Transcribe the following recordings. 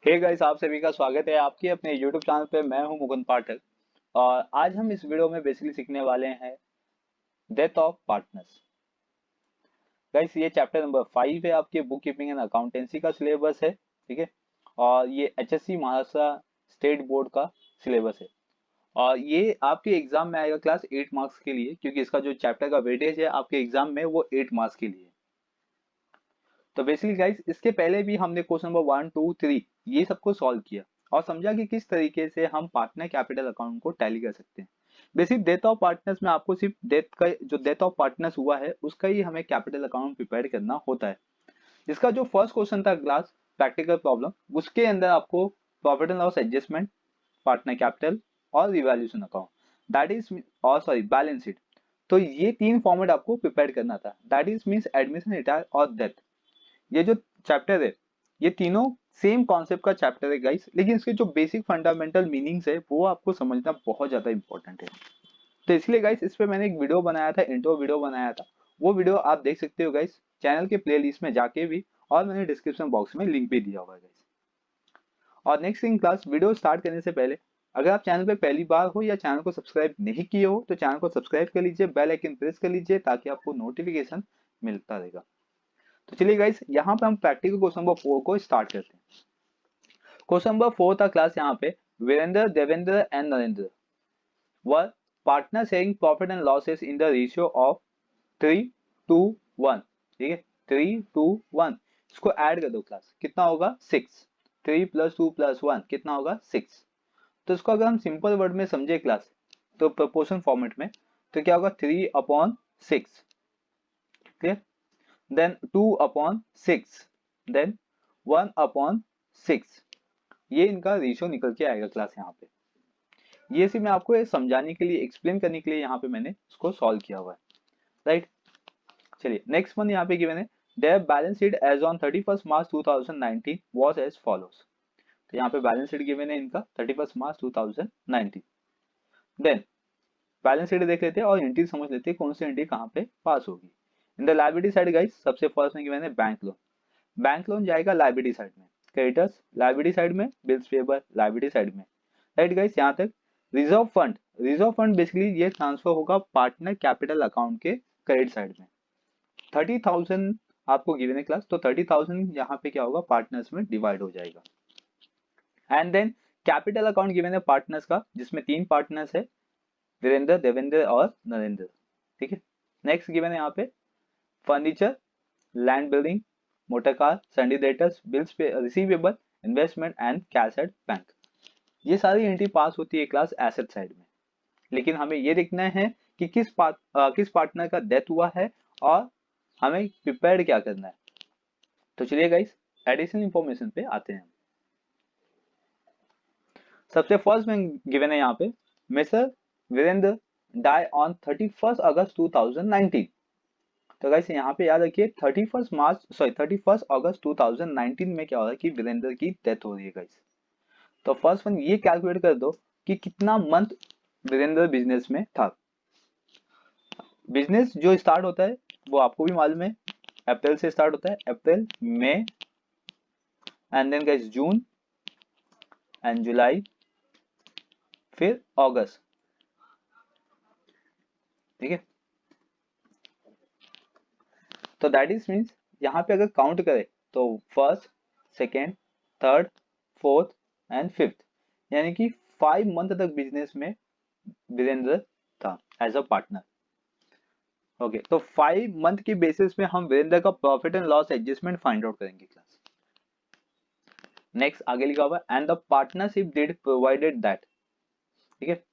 Hey guys, आप सभी का स्वागत है आपके अपने YouTube चैनल पे। मैं हूं मुकुंद पाठक और आज हम इस वीडियो में बेसिकली सीखने वाले हैं डेथ ऑफ पार्टनर्स। गाइस, ये चैप्टर नंबर 5 है, आपके बुक कीपिंग एंड अकाउंटेंसी का सिलेबस है। ठीक है। और ये HSC महाराष्ट्र स्टेट बोर्ड का सिलेबस है और ये आपके एग्जाम में आएगा क्लास 8 मार्क्स के लिए, क्योंकि इसका जो चैप्टर का वेटेज है आपके एग्जाम में वो 8 मार्क्स के लिए। तो बेसिकली गाइस, इसके पहले भी हमने क्वेश्चन नंबर 1 2 3 ये सबको सॉल्व किया और समझा कि किस तरीके से हम पार्टनर कैपिटल अकाउंट को टैली कर सकते हैं। बेसिक डेथ ऑफ पार्टनर्स में आपको सिर्फ डेथ ऑफ पार्टनर्स हुआ है उसका ही हमें कैपिटल अकाउंट प्रिपेयर करना होता है। इसका जो फर्स्ट क्वेश्चन था क्लास प्रैक्टिकल प्रॉब्लम, उसके अंदर आपको profit and loss adjustment, partner capital और रिवैल्यूएशन अकाउंट, दैट इज और सॉरी बैलेंस शीट, तो ये तीन फॉर्मेट आपको प्रिपेयर करना था। That is means admission, retire और डेथ। ये जो चैप्टर है ये तीनों सेम कॉन्सेप्ट का चैप्टर है गाइस, लेकिन इसके जो बेसिक फंडामेंटल मीनिंग्स है वो आपको समझना बहुत ज्यादा इंपॉर्टेंट है। तो इसलिए गाइस, इस पे मैंने एक वीडियो बनाया था, इंट्रो वीडियो बनाया था। वो वीडियो आप देख सकते हो गाइस चैनल के प्लेलिस्ट में जाके भी, और मैंने डिस्क्रिप्शन बॉक्स में लिंक भी दिया हुआ है गाइस। और next in class video start करने से पहले, अगर आप चैनल पे पहली बार हो या चैनल को सब्सक्राइब नहीं किए हो तो चैनल को सब्सक्राइब कर लीजिए, बेल आइकन प्रेस कर लीजिए ताकि आपको नोटिफिकेशन मिलता रहेगा। तो चलिए गाइस, यहाँ पे हम प्रैक्टिकल क्वेश्चन नंबर 4 को स्टार्ट करते हैं। क्वेश्चन नंबर 4 था क्लास यहाँ पे, Virendra, Devendra and Narendra were partner sharing profit and losses in the ratio of 3:1। ठीक है, 3:1। इसको ऐड कर दो क्लास, कितना होगा 6। 3 + 2 + 1 कितना होगा 6। तो इसको अगर हम सिंपल वर्ड में समझे क्लास, तो प्रोपोर्शन फॉर्मेट में, तो क्या होगा 3/6। क्लियर। then 2/6, then 1/6। ये इनका रेशियो निकल के आएगा क्लास यहाँ पे। ये सिर्फ मैं आपको ये समझाने के लिए, एक्सप्लेन करने के लिए यहाँ पे मैंने इसको सॉल्व किया हुआ है। राइट। चलिए नेक्स्ट वन यहाँ पे गिवन है, their balance sheet as on 31st March 2019 was as follows। तो यहाँ पे बैलेंस शीट गिवन है इनका 31st March 2019। Then balance sheet देख लेते हैं और एंट्री समझ लेते हैं कौन सी एंट्री कहाँ पे पास होगी। In the liability side guys, सबसे फर्स्ट में गिवन है बैंक लोन। बैंक लोन जाएगा लायबिलिटी साइड में, क्रेडिटर्स लायबिलिटी साइड में, बिल्स पेबल लायबिलिटी साइड में। राइट गाइस, यहाँ तक। Reserve fund, reserve fund basically ये ट्रांसफर होगा पार्टनर कैपिटल अकाउंट के क्रेडिट साइड में। 30,000 आपको गिवन है क्लास, तो 30,000 यहाँ पे क्या होगा पार्टनर्स में डिवाइड हो जाएगा। And then capital account given है पार्टनर्स का, जिसमें 3 पार्टनर्स है, वीरेंद्र, देवेंद्र और नरेंद्र। ठीक है। नेक्स्ट गिवन है यहाँ पे furniture, land building, motor car, sundry debtors, bills पे receivable, investment and cash at bank. ये सारी एंट्री पास होती है क्लास एसेट साइड में, लेकिन हमें ये देखना है कि किस पार्टनर का डेथ हुआ है और हमें प्रिपेयर क्या करना है। तो चलिए गाइस, एडिशनल इंफॉर्मेशन पे आते हैं। सबसे फर्स्ट में गिवन है यहाँ पे, mister Virendra die on 31st August 2019। तो गाइस यहाँ पे याद रखिए 31st अगस्त 2019 में क्या हो रहा है कि वीरेंद्र की डेथ हो रही है गाइस। तो फर्स्ट वन ये कैलकुलेट कर दो कि कितना मंथ वीरेंद्र बिजनेस में था। बिजनेस जो स्टार्ट होता है वो आपको भी मालूम है, अप्रैल से स्टार्ट होता है, अप्रैल, मई and then guys June and July, फिर अगस्त। ठीक है। तो दैट इज मीन्स यहाँ पे अगर काउंट करें तो first, second, third, fourth and fifth, यानी कि 5 मंथ तक बिजनेस में वीरेंद्र था एज अ पार्टनर। ओके, तो 5 मंथ के बेसिस में हम वीरेंद्र का profit and loss adjustment find out करेंगे क्लास। नेक्स्ट आगे लिखा हुआ and the partnership did provided that. ठीक है,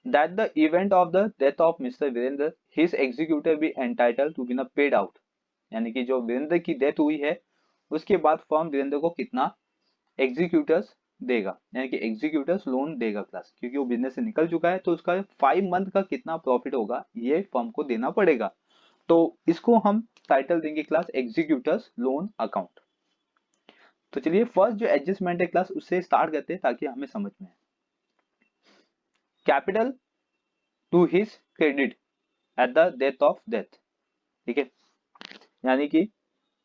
that the event of the death of Mr. Virendra, his executor be entitled to be paid out। यानी कि जो वीरेंद्र की डेथ हुई है उसके बाद फर्म वीरेंद्र को कितना एग्जीक्यूटर्स देगा, यानी कि एग्जीक्यूटर्स लोन देगा क्लास, क्योंकि वो बिजनेस से निकल चुका है तो उसका 5 मंथ का कितना प्रॉफिट होगा ये फर्म को देना पड़ेगा। तो इसको हम टाइटल देंगे क्लास एग्जीक्यूटर्स लोन अकाउंट। तो चलिए फर्स्ट जो एडजस्टमेंट है क्लास उससे स्टार्ट करते हैं ताकि हमें समझ में आए। Capital to his credit at the death of death. ठीक है, यानी कि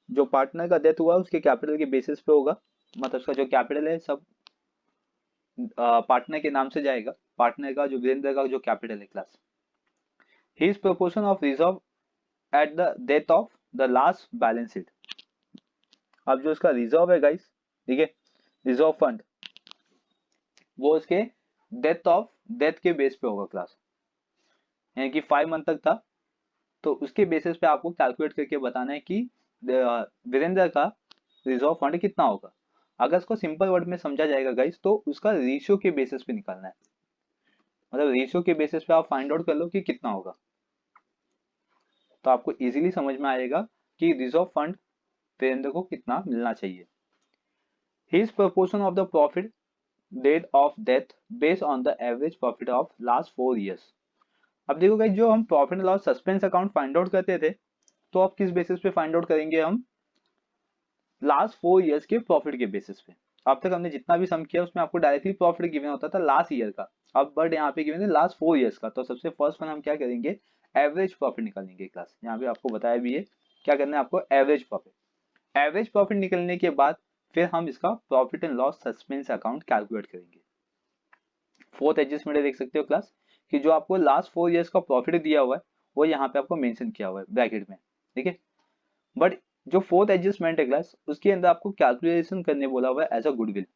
जो पार्टनर का डेथ हुआ उसके कैपिटल के बेसिस पे होगा मतलब उसका जो कैपिटल है सब पार्टनर के नाम से जाएगा, पार्टनर का जो वीरेंद्र का जो कैपिटल है class. His proportion of reserve eight the death of the last balance sheet. अब जो उसका रिजर्व है गाइस, ठीक है, रिजर्व फंड, वो उसके डेथ के बेस पे होगा क्लास, यानी कि 5 मंथ तक था, तो उसके बेसिस पे आपको कैलकुलेट करके बताना है कि वीरेंद्र का रिजर्व फंड कितना होगा। अगर इसको सिंपल वर्ड में समझा जाएगा गाइस, तो उसका रेशियो के बेसिस पे निकालना है, मतलब रेशियो के बेसिस पे आप फाइंड आउट कर लो कि कितना होगा, तो आपको इजीली समझ में आएगा कि रिजर्व फंड वीरेंद्र को कितना मिलना चाहिए। His proportion of the profit date of death based on the average profit of last 4 years. अब देखो गाइस, जो हम profit and loss suspense account find out करते थे, तो अब किस बेसिस पे फाइंड आउट करेंगे हम, लास्ट 4 ईयर्स के प्रॉफिट के बेसिस पे। अब तक हमने जितना भी सम किया उसमें आपको डायरेक्टली प्रॉफिट गिवन होता था लास्ट ईयर का, अब बट यहाँ पे गिवन है लास्ट 4 ईयर्स का। तो सबसे फर्स्ट वन हम क्या करेंगे, एवरेज प्रॉफिट निकालेंगे क्लास। यहाँ पे आपको बताया भी है क्या करना है आपको, एवरेज प्रॉफिट। एवरेज प्रॉफिट निकलने के बाद फिर हम इसका profit and loss suspense account calculate करेंगे। फोर्थ एडजस्टमेंट देख सकते हो क्लास, कि जो आपको लास्ट 4 ईयर्स का प्रॉफिट दिया हुआ है वो यहाँ पे आपको मेंशन किया हुआ है ब्रैकेट में, ठीक है। बट जो फोर्थ एडजस्टमेंट है क्लास, उसके अंदर आपको कैलकुलेशन करने बोला हुआ है एज अ गुडविल।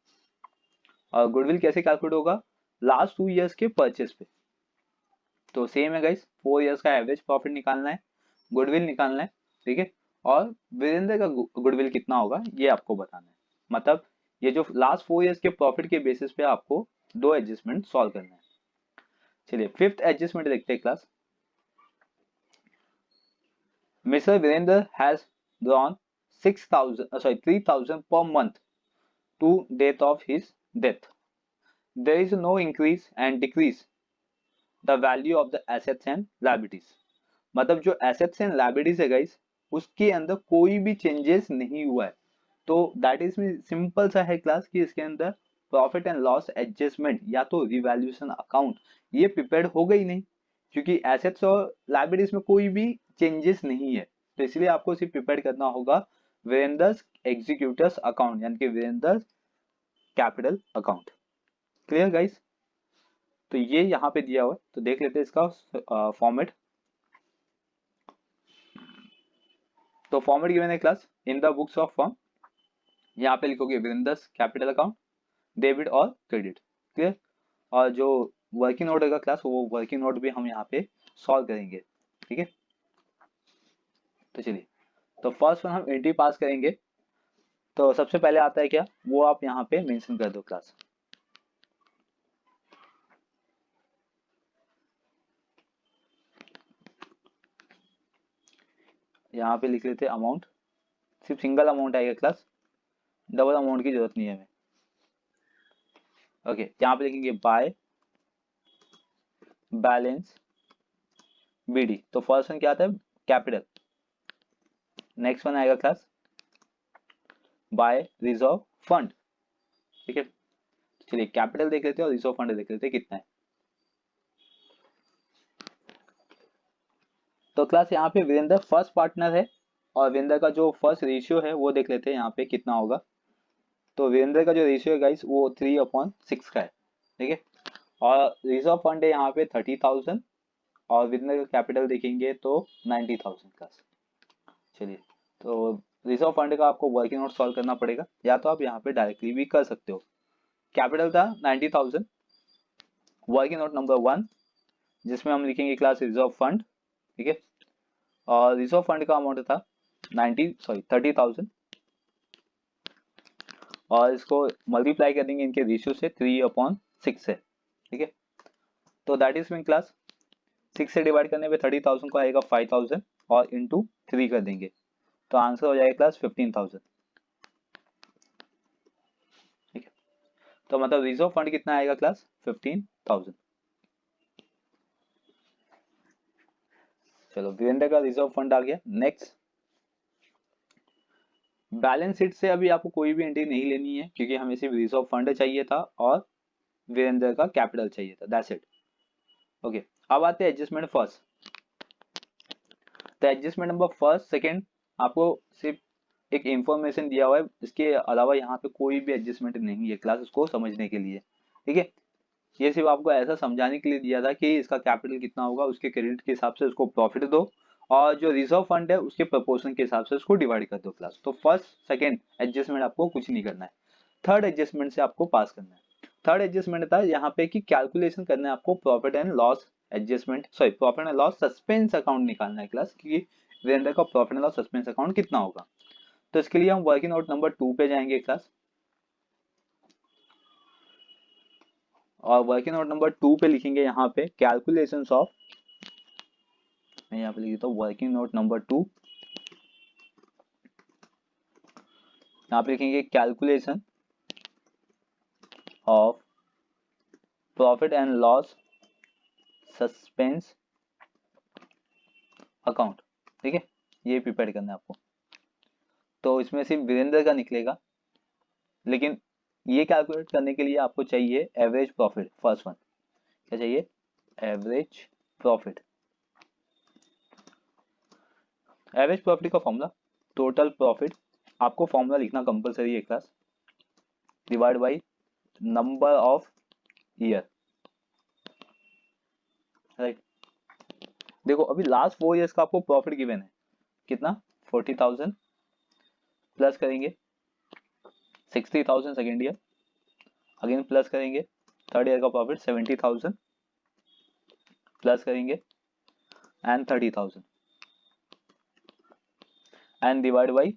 और गुडविल कैसे कैलकुलेट होगा, लास्ट 2 ईयर्स के परचेस पे। तो सेम है गाइस, 4 ईयर्स का एवरेज प्रॉफिट निकालना है, गुडविल निकालना है, ठीक है, और वीरेंद्र का गुडविल कितना होगा ये आपको बताना है। मतलब ये जो लास्ट 4 ईयर्स के प्रॉफिट के बेसिस पे आपको दो एडजस्टमेंट सॉल्व करना है। चलिए फिफ्थ एडजस्टमेंट देखते हैं class. Mister Virendra has drawn 3,000 per month to date of his death. There is no increase and decrease the value of the assets and liabilities. मतलब जो assets and liabilities है guys, उसके अंदर कोई भी चेंजेस नहीं हुआ है। तो दैट इज सिंपल सा है क्लास कि इसके अंदर प्रॉफिट एंड लॉस एडजस्टमेंट या तो रिवैल्यूएशन अकाउंट ये प्रिपेयर्ड होगा ही नहीं, क्योंकि एसेट्स और लाइबिलिटीज में कोई भी चेंजेस नहीं है। तो इसलिए आपको सिर्फ प्रिपेयर करना होगा वीरेंद्र एग्जीक्यूटर्स अकाउंट, यानी कि Virendra capital account. Clear guys, तो ये यहाँ पे दिया हुआ है, तो देख लेते हैं इसका फॉर्मेट। तो फॉर्मेट गिवन है class, in the books of form, यहाँ पे लिखोगे वीरेंद्र कैपिटल अकाउंट, डेबिट और क्रेडिट। क्लियर, और जो वर्किंग नोट होगा क्लास, वो वर्किंग नोट भी हम यहाँ पे सॉल्व करेंगे, ठीक है। तो चलिए, तो फर्स्ट वन हम एंट्री पास करेंगे। तो सबसे पहले आता है क्या, वो आप यहाँ पे मेंशन कर दो क्लास। यहाँ पे लिख लेते अमाउंट, सिर्फ सिंगल अमाउंट आएगा क्लास, डबल अमाउंट की जरूरत नहीं है हमें। ओके, यहाँ पे लिखेंगे बाय बैलेंस बीडी। तो फर्स्ट वन क्या आता है, कैपिटल। नेक्स्ट वन आएगा क्लास बाय रिजर्व फंड, ठीक है। चलिए कैपिटल देख लेते हैं और रिजर्व फंड देख लेते हैं कितना है। तो क्लास यहाँ पे वीरेंद्र फर्स्ट पार्टनर है, और वीरेंद्र का जो फर्स्ट रेशियो है वो देख लेते हैं यहाँ पे कितना होगा। तो वीरेंद्र का जो रेशियो है गाइस वो 3/6 का है, ठीक है। और रिजर्व फंड है यहाँ पे 30,000, और वीरेंद्र का कैपिटल देखेंगे तो 90,000 का। चलिए, तो रिजर्व फंड का आपको वर्किंग नोट सॉल्व करना पड़ेगा, या तो आप यहाँ पे डायरेक्टली भी कर सकते हो। कैपिटल था 90,000, वर्किंग नोट नंबर 1 जिसमें हम लिखेंगे क्लास रिजर्व फंड, ठीक है। और रिजर्व फंड का अमाउंट था 30,000, और इसको मल्टीप्लाई कर देंगे इनके रेशियो से 3/6 से, ठीक है। तो दैट इज मीन क्लास 6 से डिवाइड करने पे 30,000 को आएगा 5,000, और इंटू 3 कर देंगे, तो आंसर हो जाएगा क्लास 15,000, ठीक है। तो मतलब रिजर्व फंड कितना आएगा क्लास, 15,000। चलो वीरेंद्र का रिजर्व फंड आ गया। नेक्स्ट, बैलेंस शीट से अभी आपको कोई भी एंट्री नहीं लेनी है, क्योंकि हमें सिर्फ रिजर्व फंड चाहिए था और वीरेंद्र का कैपिटल चाहिए था, दैट्स इट। ओके, अब आते हैं एडजस्टमेंट फर्स्ट। तो एडजस्टमेंट नंबर फर्स्ट सेकंड आपको सिर्फ एक इंफॉर्मेशन दिया हुआ है, इसके अलावा यहाँ पे कोई भी एडजस्टमेंट नहीं है क्लास, उसको समझने के लिए। ठीक है, ये सिर्फ आपको ऐसा समझाने के लिए दिया था कि इसका कैपिटल कितना होगा, उसके क्रेडिट के हिसाब से उसको प्रॉफिट दो, और जो रिजर्व फंड है उसके प्रपोर्शन के हिसाब से उसको डिवाइड कर दो क्लास। तो फर्स्ट सेकंड एडजस्टमेंट आपको कुछ नहीं करना है, थर्ड एडजस्टमेंट से आपको पास करना है। थर्ड एडजस्टमेंट था यहाँ पे कि कैलकुलेशन करना है आपको profit and loss adjustment, sorry profit and loss suspense account निकालना है क्लास, कि वीरेंद्र का profit and loss suspense account कितना होगा। तो इसके लिए हम वर्किंग नोट नंबर 2 पे जाएंगे क्लास, और वर्किंग नोट नंबर 2 पे लिखेंगे यहाँ पे कैलकुलेशंस ऑफ, मैं यहाँ पे लिख देता हूँ वर्किंग नोट नंबर 2, यहाँ पे लिखेंगे calculation of profit and loss suspense account. ठीक है, ये प्रिपेयर करना है आपको। तो इसमें सिर्फ वीरेंद्र का निकलेगा, लेकिन ये कैलकुलेट करने के लिए आपको चाहिए एवरेज प्रॉफिट। फर्स्ट वन क्या चाहिए, एवरेज प्रॉफिट। एवरेज प्रॉफिट का फॉर्मूला टोटल प्रॉफिट, आपको फॉर्मूला लिखना कंपलसरी है class, divide by number of year. Right, देखो अभी लास्ट 4 ईयर्स का आपको प्रॉफिट गिवन है कितना, 40,000, प्लस करेंगे 60,000 सेकेंड ईयर, अगेन प्लस करेंगे थर्ड ईयर का प्रॉफिट 70,000, प्लस करेंगे एंड 30,000 एंड डिवाइड बाई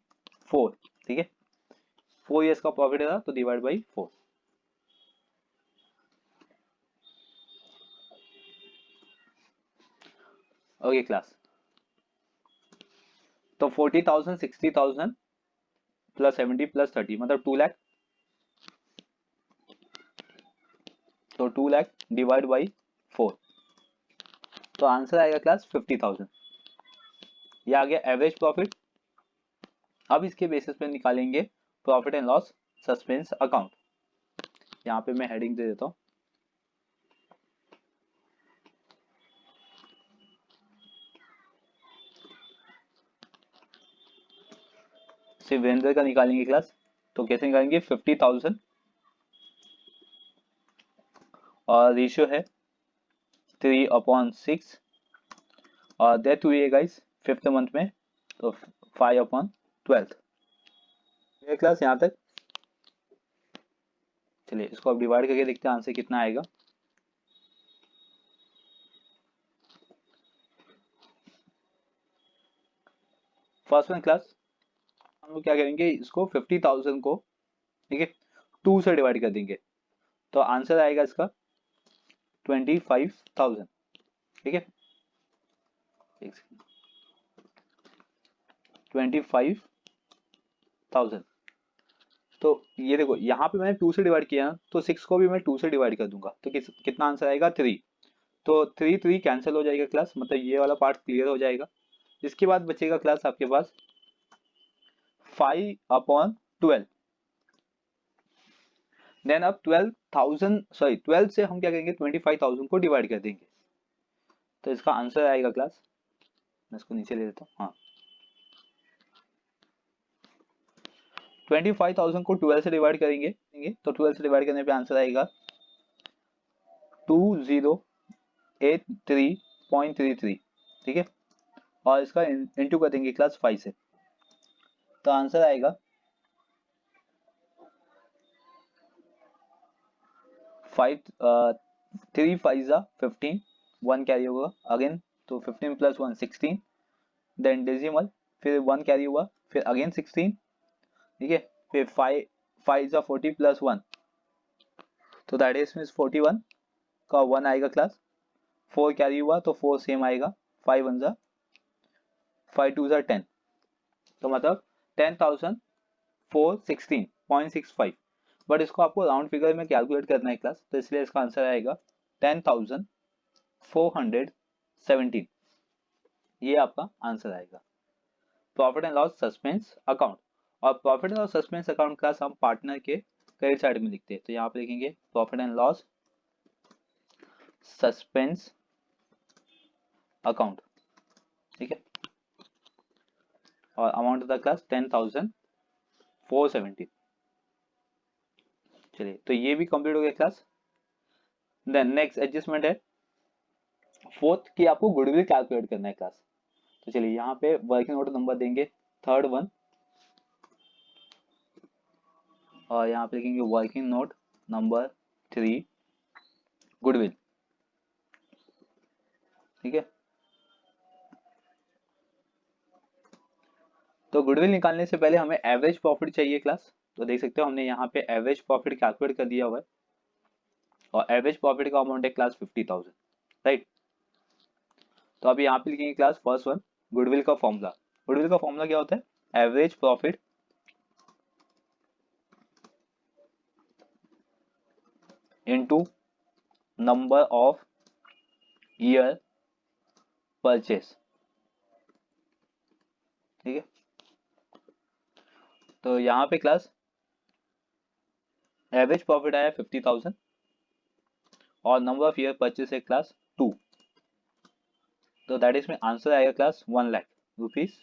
4। ठीक है, 4 ईयर्स का प्रॉफिट है तो डिवाइड बाई 4। ओके क्लास, तो 40,000 60,000 प्लस 70 प्लस 30 मतलब 2 लाख, तो 2 लाख डिवाइड बाई 4, तो आंसर आएगा क्लास 50,000। ये आ गया एवरेज प्रॉफिट। अब इसके बेसिस पे निकालेंगे profit and loss suspense account. यहाँ पे मैं हेडिंग दे देता हूँ, सिर्फ वीरेंद्र का निकालेंगे क्लास। तो कैसे निकालेंगे, 50,000 और रेशियो है 3/6, और डेथ हुई है गाइस 5th मंथ में, तो 5/12। ये क्लास यहाँ तक। चलिए इसको अब डिवाइड करके देखते हैं आंसर कितना आएगा। फर्स्ट वन क्लास, हम लोग क्या करेंगे, इसको 50,000 को, ठीक है, 2 से डिवाइड कर देंगे, तो आंसर आएगा इसका 25,000। ठीक है, 25,000। तो ये देखो यहाँ पे मैंने 2 से डिवाइड किया ना, तो 6 को भी मैं 2 से डिवाइड कर दूंगा, तो कितना आंसर आएगा 3। तो 3 कैंसिल हो जाएगा क्लास, मतलब ये वाला पार्ट क्लियर हो जाएगा। इसके बाद बचेगा क्लास आपके पास 5/12। देन अब 12 से हम क्या करेंगे, 25,000 को डिवाइड कर देंगे, तो इसका आंसर आएगा क्लास, मैं इसको नीचे ले देता हूँ, हाँ 25,000 को 12 से डिवाइड करेंगे, तो 12 से डिवाइड करने पे आंसर आएगा 2083.33। ठीक है, और इसका इंटू कर देंगे क्लास 5 से, तो आंसर आएगा 5 3 5 15, 1 कैरी होगा अगेन, तो 15 प्लस 1 16, देन डेसिमल, फिर 1 कैरी हुआ, फिर अगेन 16। ठीक है, फिर 5 5 40 प्लस 1, तो दैट इज मींस 41 का 1 आएगा क्लास, 4 कैरी हुआ तो 4 सेम आएगा, 5 1 5 2 10, तो मतलब 10,416.65। बट इसको आपको राउंड फिगर में कैलकुलेट करना है क्लास, तो इसलिए इसका आंसर आएगा 10,417। ये आपका आंसर आएगा profit and loss suspense account. और profit and loss suspense account class हम पार्टनर के क्रेडिट साइड में लिखते हैं, तो यहाँ पे लिखेंगे profit and loss suspense account. ठीक है, और अमाउंट ऑफ द क्लास 10,000 417। चलिए, तो ये भी कंप्लीट हो गया क्लास। देन नेक्स्ट एडजस्टमेंट है फोर्थ की, आपको गुडविल कैलकुलेट करना है क्लास। तो चलिए यहाँ पे वर्किंग नोट नंबर देंगे थर्ड वन, और यहाँ पे लिखेंगे वर्किंग नोट नंबर 3 गुडविल। ठीक है, तो गुडविल निकालने से पहले हमें एवरेज प्रॉफिट चाहिए क्लास। तो देख सकते हो हमने यहाँ पे एवरेज प्रॉफिट कैलकुलेट कर दिया हुआ है, और एवरेज प्रॉफिट का अमाउंट है क्लास 50,000, राइट। तो अभी यहाँ पे लिखेंगे क्लास फर्स्ट वन गुडविल का फॉर्मूला। गुडविल का फॉर्मूला क्या होता है? Average profit into number of year purchase. ठीक है, तो यहाँ पे क्लास एवरेज प्रॉफिट आया 50,000 और नंबर ऑफ ईयर परचेस है क्लास 2। तो दैट इज में आंसर आएगा क्लास 1 लाख रुपीज,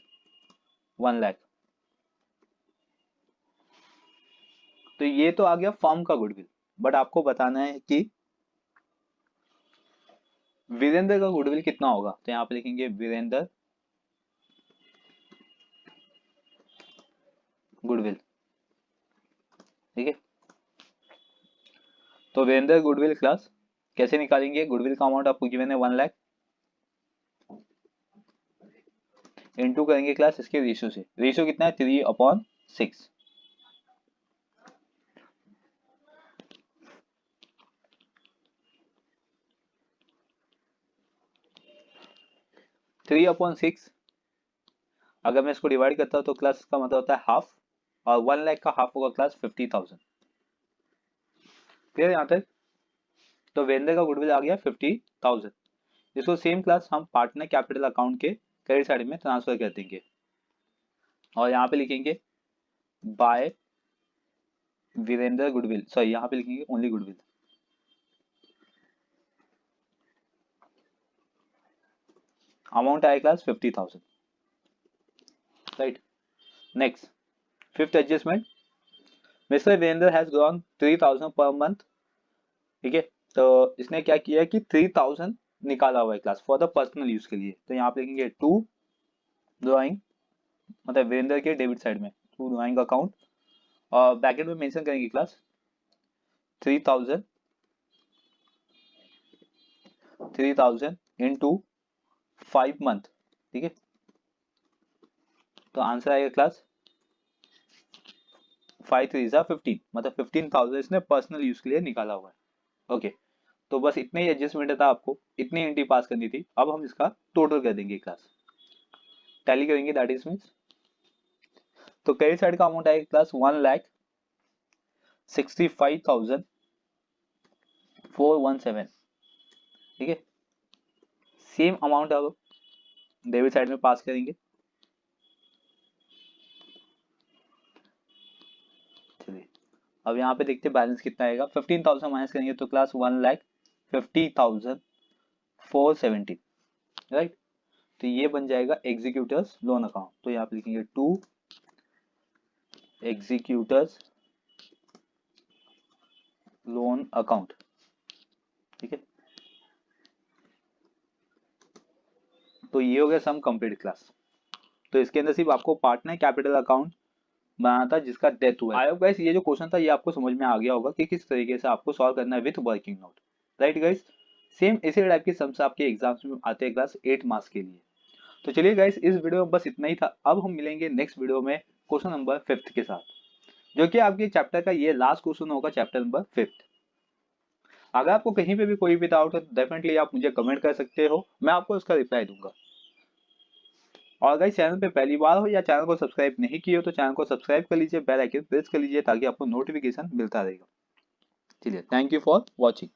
1 लाख। तो ये तो आ गया फर्म का गुडविल, बट आपको बताना है कि वीरेंद्र का गुडविल कितना होगा। तो यहाँ पे लिखेंगे वीरेंद्र गुडविल। ठीक है, तो वीरेंद्र गुडविल क्लास कैसे निकालेंगे? गुडविल का अमाउंट आपको गिवन है 1 लाख, इनटू करेंगे क्लास इसके रेशियो से। रेशियो कितना है? 3/6। 3/6 अगर मैं इसको डिवाइड करता हूं तो क्लास का मतलब होता है हाफ, और 1 लाख का हाफ होगा क्लास 50,000। क्लियर यहाँ तक? तो वेंडर का गुडविल आ गया 50,000। इसको सेम क्लास हम पार्टनर कैपिटल अकाउंट के क्रेडिट साइड में ट्रांसफर कर देंगे, और यहाँ पे लिखेंगे बाय वीरेंद्र गुडविल, सॉरी यहाँ पे लिखेंगे ओनली गुडविल। अमाउंट आया class 50,000, right. Next fifth adjustment, mister Virendra has grown 3,000 per month. ठीक है, तो इसने क्या किया कि 3,000 निकाला हुआ है class for the personal use के लिए। तो यहाँ पे लिखेंगे टू ड्रॉइंग, मतलब वीरेंद्र के डेबिट साइड में टू ड्रॉइंग अकाउंट, और ब्रैकेट में मेंशन करेंगे क्लास 3,000 इनटू 5 मंथ। ठीक है, तो आंसर आएगा क्लास 5 3 15, मतलब 15,000 इसने पर्सनल यूज के लिए निकाला हुआ है। ओके, तो बस इतने ही एडजस्टमेंट था, आपको इतनी एंट्री पास करनी थी। अब हम इसका टोटल कर देंगे क्लास, टैली करेंगे, दैट इज मींस। तो क्रेडिट साइड का अमाउंट आएगा क्लास 1,65,417। ठीक है, सेम अमाउंट अब डेबिट साइड में पास करेंगे। चलिए अब यहाँ पे देखते हैं बैलेंस कितना आएगा। 15,000 माइनस करेंगे तो क्लास 1,50,470, राइट। तो ये बन जाएगा एग्जीक्यूटर्स लोन अकाउंट। तो यहाँ पे लिखेंगे टू एग्जीक्यूटर्स लोन अकाउंट। ठीक है, तो ये हो गया सम कंप्लीट क्लास। तो इसके अंदर सिर्फ आपको पार्टनर कैपिटल अकाउंट बनाना था जिसका डेथ हुआ है। आई होप गाइस ये जो क्वेश्चन था ये आपको समझ में आ गया होगा कि किस तरीके से आपको सॉल्व करना है with working note, right guys. Same इसी टाइप की सम्स आपके एग्जाम्स में आते हैं क्लास 8 मार्क्स के लिए। तो चलिए गाइस इस वीडियो में बस इतना ही था। अब हम मिलेंगे नेक्स्ट वीडियो में क्वेश्चन नंबर 5 के साथ, जो कि आपके चैप्टर का ये लास्ट क्वेश्चन होगा, चैप्टर नंबर 5। अगर आपको कहीं पे भी कोई भी डाउट है तो डेफिनेटली आप मुझे कमेंट कर सकते हो, मैं आपको उसका रिप्लाई दूंगा। और अगर चैनल पे पहली बार हो या चैनल को सब्सक्राइब नहीं किए हो तो चैनल को सब्सक्राइब कर लीजिए, बेल आइकन प्रेस कर लीजिए ताकि आपको नोटिफिकेशन मिलता रहेगा। चलिए, थैंक यू फॉर वॉचिंग।